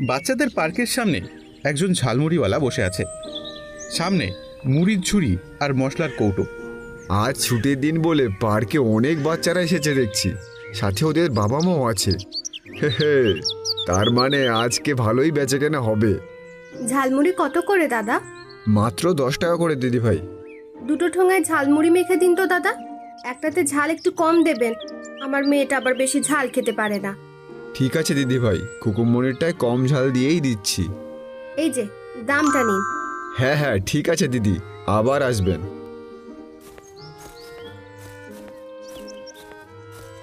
বাচ্চাদের পার্কের সামনে একজন ঝালমুড়িওয়ালা বসে আছে। সামনে মুড়ির ঝুড়ি আর মশলার কৌটো। আজ ছুটির দিন বলে পার্কে অনেক বাচ্চারা এসেছে দেখছি, সাথে ওদের বাবা মাও আছে। হে, তার মানে আজকে ভালোই বেচাকেনা হবে। ঝালমুড়ি কত করে দাদা? মাত্র 10 টাকা করে দিদি ভাই। দুটো ঠোঙায় ঝালমুড়ি মেখে দিন তো দাদা। একটাতে ঝাল একটু কম দেবেন, আমার মেয়েটা আবার বেশি ঝাল খেতে পারে না। ঠিক আছে দিদি ভাই, কুকুমনিরটায় কম ঝাল দিয়েই দিচ্ছি। এই যে দামটা নিন। হ্যাঁ হ্যাঁ ঠিক আছে দিদি, আবার আসবেন।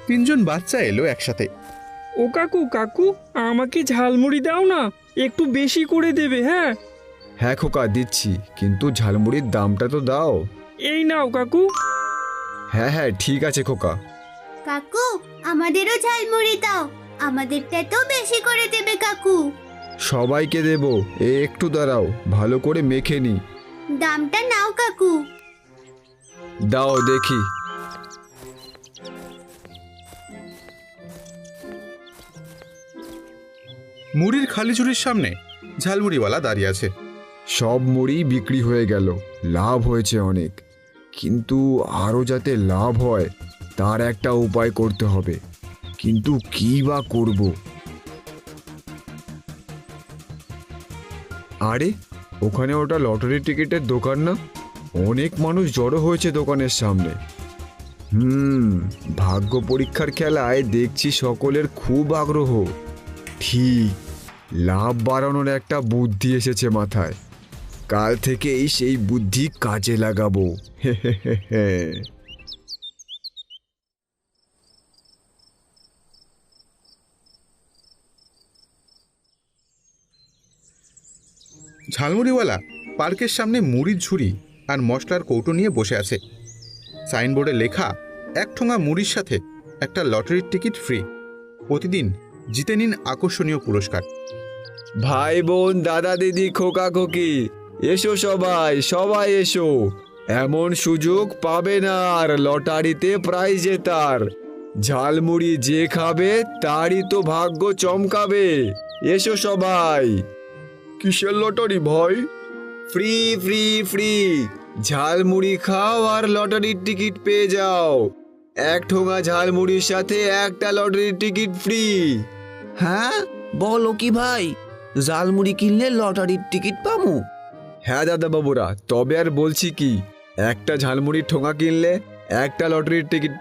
তিনজন বাচ্চা এলো একসাথে। ও কাকু কাকু, আমাকে ঝালমুড়ি দাও না, একটু বেশি করে দেবে। হ্যাঁ হ্যাঁ খোকা দিচ্ছি, কিন্তু ঝালমুড়ির দামটা তো দাও। এই নাও কাকু। হ্যাঁ হ্যাঁ ঠিক আছে খোকা। কাকু, আমাদেরও ঝালমুড়ি দাও, আমাদেরটা তো বেশি করে দেবে কাকু। সবাইকে দেব, একটু দাঁড়াও, ভালো করে মেখে নি। দামটা নাও কাকু। দাও দেখি। মুড়ির খালি ঝুড়ির সামনে ঝালমুড়িওয়ালা দাঁড়িয়ে আছে। সব মুড়ি বিক্রি হয়ে গেল, লাভ হয়েছে অনেক, কিন্তু আরও যাতে লাভ হয় তার একটা উপায় করতে হবে। কিন্তু কি বা করব? আরে ওখানে ওটা লটারি টিকিটের দোকান না? অনেক মানুষ জড়ো হয়েছে দোকানের সামনে। ভাগ্য পরীক্ষার খেলায় দেখছি সকলের খুব আগ্রহ। ঠিক, লাভ বাড়ানোর একটা বুদ্ধি এসেছে মাথায়। কাল থেকেই সেই বুদ্ধি কাজে লাগাবো। ঝালমুড়িওয়ালা পার্কের সামনে মুড়ির ঝুড়ি আর মশলার কৌটো নিয়ে বসে আছে। সাইনবোর্ডে লেখা, 1 ঠোঙা মুড়ির সাথে একটা লটারির টিকিট ফ্রি। প্রতিদিন জিতে নিন আকর্ষণীয় পুরস্কার। ভাই বোন দাদা দিদি খোকা খোকি, এসো সবাই সবাই এসো। এমন সুযোগ পাবে না আর লটারিতে প্রাইজ জেতার। ঝালমুড়ি যে খাবে তারই তো ভাগ্য চমকাবে। এসো সবাই। কিসের লটারি ভাই? ফ্রি ফ্রি ফ্রি, ঝালমুড়ি খাও আর লটারির টিকিট পেয়ে যাও। 1 ঠোঙা ঝালমুড়ির সাথে একটা লটারির টিকিট ফ্রি। হ্যাঁ বলো কি ভাই, ঝালমুড়ি কিনলে লটারির টিকিট পামু? হ্যাঁ দাদা বাবুরা, তবে আর বলছি কি, একটা ঝালমুড়ির ঠোঙা কিনলে একটা লটারির টিকিট